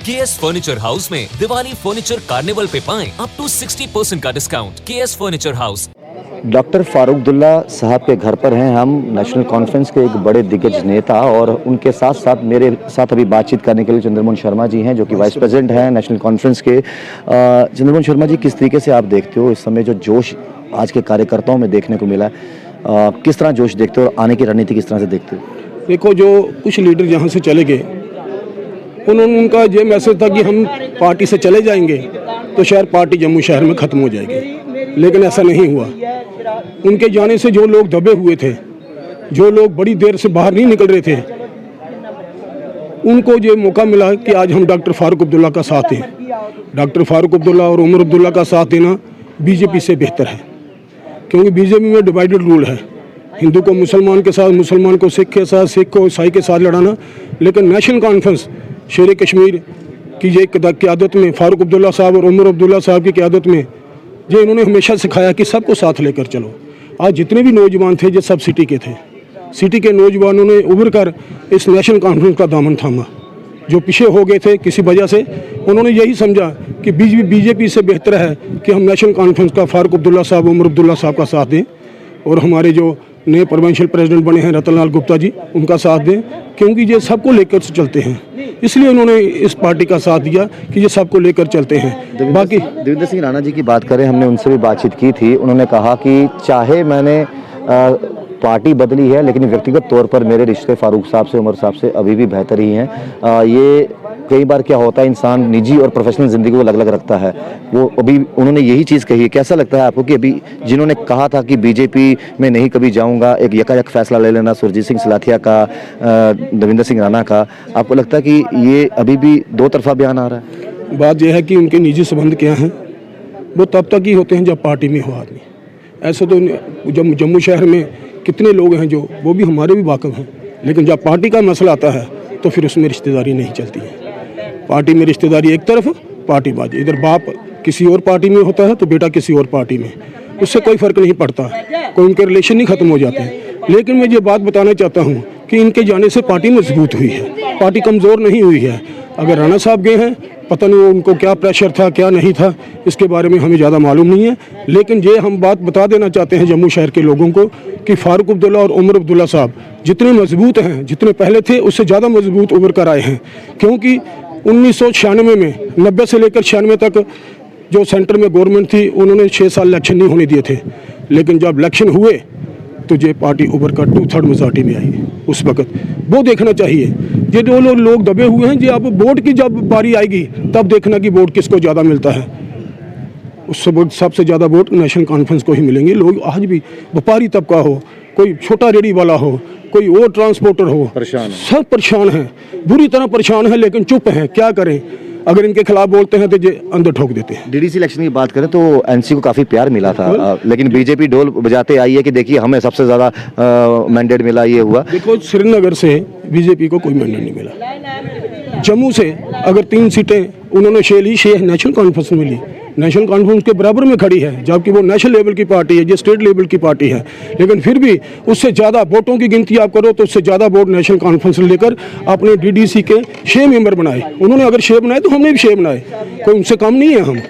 KS furniture house में Diwali furniture carnival पे पाएं अप टू 60% का discount. KS furniture house. Doctor Farooq Abdullah साहब के घर पर हैं हम, नेशनल कॉन्फ्रेंस के एक बड़े दिग्गज नेता, और उनके साथ साथ मेरे साथ अभी बातचीत करने के लिए चंद्रमोहन शर्मा जी हैं जो कि वाइस प्रेसिडेंट हैं नेशनल कॉन्फ्रेंस के। चंद्रमोहन शर्मा जी, किस तरीके से आप देखते हो इस समय जो जोश आज के कार्यकर्ताओं में देखने को मिला, किस तरह जोश देखते हो और आने की रणनीति किस तरह से देखते हो? देखो, जो कुछ लीडर यहाँ से चले गए, उनका ये मैसेज था कि हम पार्टी से चले जाएंगे तो शायद पार्टी जम्मू शहर में ख़त्म हो जाएगी, लेकिन ऐसा नहीं हुआ। उनके जाने से जो लोग दबे हुए थे, जो लोग बड़ी देर से बाहर नहीं निकल रहे थे, उनको ये मौका मिला कि आज हम डॉक्टर फारूक अब्दुल्ला का साथ दें। डॉक्टर फारूक अब्दुल्ला और उमर अब्दुल्ला का साथ देना बीजेपी से बेहतर है, क्योंकि बीजेपी में डिवाइडेड रूल है। हिंदू को मुसलमान के साथ, मुसलमान को सिख के साथ, सिख को ईसाई के साथ लड़ाना। लेकिन नेशनल कॉन्फ्रेंस शेर कश्मीर की ये क़यादत में, फारूक अब्दुल्ला साहब और उमर अब्दुल्ला साहब की क़यादत में, ये इन्होंने हमेशा सिखाया कि सबको साथ लेकर चलो। आज जितने भी नौजवान थे, ये सब सिटी के थे। सिटी के नौजवानों ने उभर कर इस नेशनल कॉन्फ्रेंस का दामन थामा। जो पीछे हो गए थे किसी वजह से, उन्होंने यही समझा कि बीजेपी से बेहतर है कि हम नेशनल कॉन्फ्रेंस का फारूक अब्दुल्ला साहब, उमर अब्दुल्ला साहब का साथ दें, और हमारे जो नए प्रोविंशियल प्रेसिडेंट बने हैं रतन लाल गुप्ता जी, उनका साथ दें, क्योंकि ये सबको लेकर चलते हैं। इसलिए उन्होंने इस पार्टी का साथ दिया कि ये सबको लेकर चलते हैं। बाकी देवेंद्र सिंह राणा जी की बात करें, हमने उनसे भी बातचीत की थी। उन्होंने कहा कि चाहे मैंने पार्टी बदली है, लेकिन व्यक्तिगत तौर पर मेरे रिश्ते फारूक साहब से, उमर साहब से अभी भी बेहतर ही हैं। ये कई बार क्या होता है, इंसान निजी और प्रोफेशनल ज़िंदगी को अलग अलग रखता है, वो अभी उन्होंने यही चीज़ कही है। कैसा लगता है आपको कि अभी जिन्होंने कहा था कि बीजेपी में नहीं कभी जाऊंगा, एक यकायक फैसला ले लेना सुरजीत सिंह सिलाथिया का, देवेंद्र सिंह राणा का, आपको लगता है कि ये अभी भी दो तरफा बयान आ रहा है? बात यह है कि उनके निजी संबंध क्या हैं, वो तब तक ही होते हैं जब पार्टी में हो आदमी। ऐसे तो जब जम्मू शहर में कितने लोग हैं जो, वो भी हमारे भी वाकिफ हैं, लेकिन जब पार्टी का मसला आता है तो फिर उसमें रिश्तेदारी नहीं चलती है। पार्टी में रिश्तेदारी एक तरफ, पार्टी बाजी इधर। बाप किसी और पार्टी में होता है तो बेटा किसी और पार्टी में, उससे कोई फ़र्क नहीं पड़ता, कोई उनके रिलेशन नहीं ख़त्म हो जाते हैं। लेकिन मैं ये बात बताना चाहता हूँ कि इनके जाने से पार्टी मजबूत हुई है, पार्टी कमज़ोर नहीं हुई है। अगर राणा साहब गए हैं, पता नहीं उनको क्या प्रेशर था क्या नहीं था, इसके बारे में हमें ज़्यादा मालूम नहीं है, लेकिन ये हम बात बता देना चाहते हैं जम्मू शहर के लोगों को कि फारूक अब्दुल्ला और उमर अब्दुल्ला साहब जितने मजबूत हैं, जितने पहले थे उससे ज़्यादा मजबूत उभर कर आए हैं। क्योंकि 1996 में, 90 से लेकर 96 तक जो सेंटर में गवर्नमेंट थी, उन्होंने 6 साल इलेक्शन नहीं होने दिए थे, लेकिन जब इलेक्शन हुए तो ये पार्टी उभर कर 2/3 मेजॉरिटी में आई। उस वक्त वो देखना चाहिए, ये जो लोग दबे हुए हैं, ये अब वोट की जब बारी आएगी तब देखना कि वोट किसको ज़्यादा मिलता है। उससे सबसे ज़्यादा वोट नेशनल कॉन्फ्रेंस को ही मिलेंगे। लोग आज भी, व्यापारी तबका हो, कोई छोटा रेडी वाला हो, कोई और ट्रांसपोर्टर हो, सब परेशान हैं, बुरी तरह परेशान हैं, लेकिन चुप हैं। क्या करें, अगर इनके खिलाफ बोलते हैं तो ये अंदर ठोक देते हैं। डीडीसी इलेक्शन की बात करें तो एनसी को काफ़ी प्यार मिला था, लेकिन बीजेपी ढोल बजाते आई है कि देखिए हमें सबसे ज़्यादा मैंडेट मिला, ये हुआ। देखो, श्रीनगर से बीजेपी को कोई मैंडेट नहीं मिला। जम्मू से अगर 3 सीटें उन्होंने 6 नेशनल कॉन्फ्रेंस में मिली, नेशनल कॉन्फ्रेंस के बराबर में खड़ी है, जबकि वो नेशनल लेवल की पार्टी है, ये स्टेट लेवल की पार्टी है, लेकिन फिर भी उससे ज़्यादा वोटों की गिनती आप करो तो उससे ज़्यादा वोट नेशनल कॉन्फ्रेंस लेकर अपने डीडीसी के 6 मेंबर बनाए। उन्होंने अगर 6 बनाए तो हमने भी 6 बनाए, कोई उनसे कम नहीं है हम।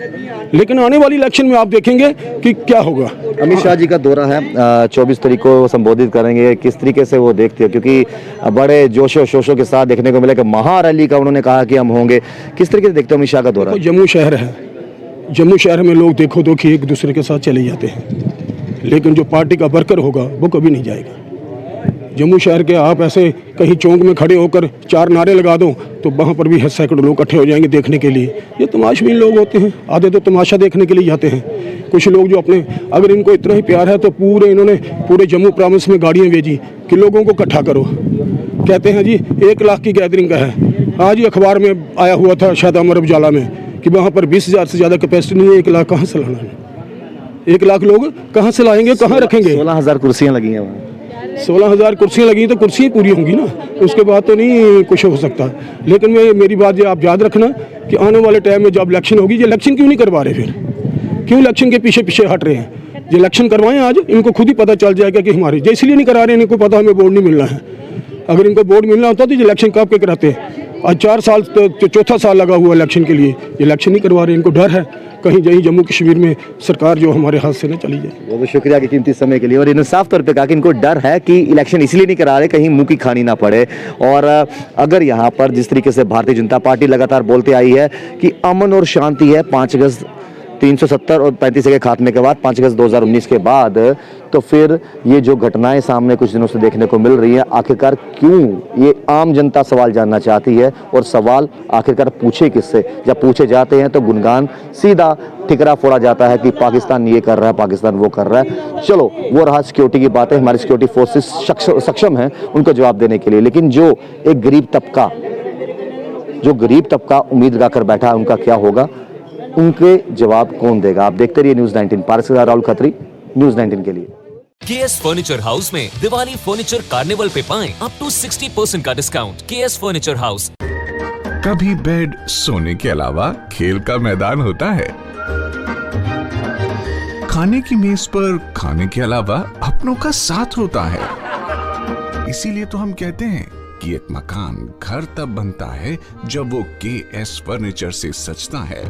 लेकिन आने वाली इलेक्शन में आप देखेंगे कि क्या होगा। अमित शाह जी का दौरा है, 24 तारीख को संबोधित करेंगे, किस तरीके से वो देखते हो? क्योंकि बड़े जोशो शोशों के साथ देखने को मिला कि महारैली का उन्होंने कहा कि हम होंगे, किस तरीके से देखते हो अमित शाह का दौरा? जम्मू शहर है, जम्मू शहर में लोग देखो दो कि एक दूसरे के साथ चले जाते हैं, लेकिन जो पार्टी का वर्कर होगा वो कभी नहीं जाएगा। जम्मू शहर के आप ऐसे कहीं चौक में खड़े होकर 4 नारे लगा दो तो वहाँ पर भी सैकड़ों लोग इकट्ठे हो जाएंगे देखने के लिए। ये तमाशबीन लोग होते हैं, आधे तो तमाशा देखने के लिए जाते हैं। कुछ लोग जो अपने, अगर इनको इतना ही प्यार है तो इन्होंने पूरे जम्मू प्रोविंस में गाड़ियाँ भेजी कि लोगों को इकट्ठा करो। कहते हैं जी 1 लाख की गैदरिंग का है। आज ही अखबार में आया हुआ था शायद अमर उजाला में कि वहाँ पर 20,000 से ज़्यादा कैपेसिटी नहीं है। 1 लाख कहाँ से लाना है? 1 लाख लोग कहाँ से लाएंगे, कहाँ रखेंगे? 16,000 कुर्सियाँ लगी हैं वहाँ। 16,000 कुर्सियाँ लगी तो कुर्सियाँ पूरी होंगी ना, उसके बाद तो नहीं कुछ हो सकता। लेकिन मेरी बात ये आप याद रखना कि आने वाले टाइम में जब इलेक्शन होगी, ये इलेक्शन क्यों नहीं करवा रहे, फिर क्यों इलेक्शन के पीछे पीछे हट रहे हैं? ये इलेक्शन करवाएं आज, इनको खुद ही पता चल जाएगा कि हमारे, इसलिए नहीं करा रहे हैं, इनको पता हमें वोट नहीं मिलना है। अगर इनको वोट मिलना होता तो ये इलेक्शन कब के कराते। आज 4 साल तो चौथा साल लगा हुआ इलेक्शन के लिए, ये इलेक्शन नहीं करवा रहे। इनको डर है कहीं यही जम्मू कश्मीर में सरकार जो हमारे हाथ से न चली जाए। बहुत बहुत शुक्रिया कि कीमती समय के लिए। और इन्होंने साफ तौर पे कहा कि इनको डर है कि इलेक्शन इसलिए नहीं करा रहे कहीं मुंह की खानी ना पड़े। और अगर यहाँ पर जिस तरीके से भारतीय जनता पार्टी लगातार बोलते आई है कि अमन और शांति है 5 अगस्त 370 और 35 के खात्मे के बाद 5 अगस्त 2019 के बाद, तो फिर ये जो घटनाएं सामने कुछ दिनों से देखने को मिल रही हैं, आखिरकार क्यों, ये आम जनता सवाल जानना चाहती है। और सवाल आखिरकार पूछे किससे? जब पूछे जाते हैं तो गुणगान सीधा ठिकरा फोड़ा जाता है कि पाकिस्तान ये कर रहा है, पाकिस्तान वो कर रहा है। चलो वो रहा सिक्योरिटी की बात है, हमारी सिक्योरिटी फोर्सेस सक्षम हैं उनको जवाब देने के लिए, लेकिन जो एक गरीब तबका उम्मीद लगाकर बैठा है उनका क्या होगा, उनके जवाब कौन देगा? आप देखते रहिए न्यूज़ 19। पारस के साथ राहुल खत्री, न्यूज़ 19 के लिए। केएस फर्नीचर हाउस में दिवाली फर्नीचर कार्निवल पे पाएं अप टू 60% का डिस्काउंट। KS furniture house. कभी बेड सोने के अलावा खेल का मैदान होता है, खाने की मेज पर खाने के अलावा अपनों का साथ होता है। इसीलिए तो हम कहते हैं कि एक मकान घर तब बनता है जब वो केएस फर्नीचर से सजता है।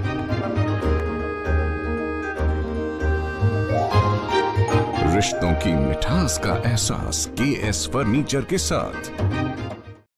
रिश्तों की मिठास का एहसास केएस फर्नीचर के साथ।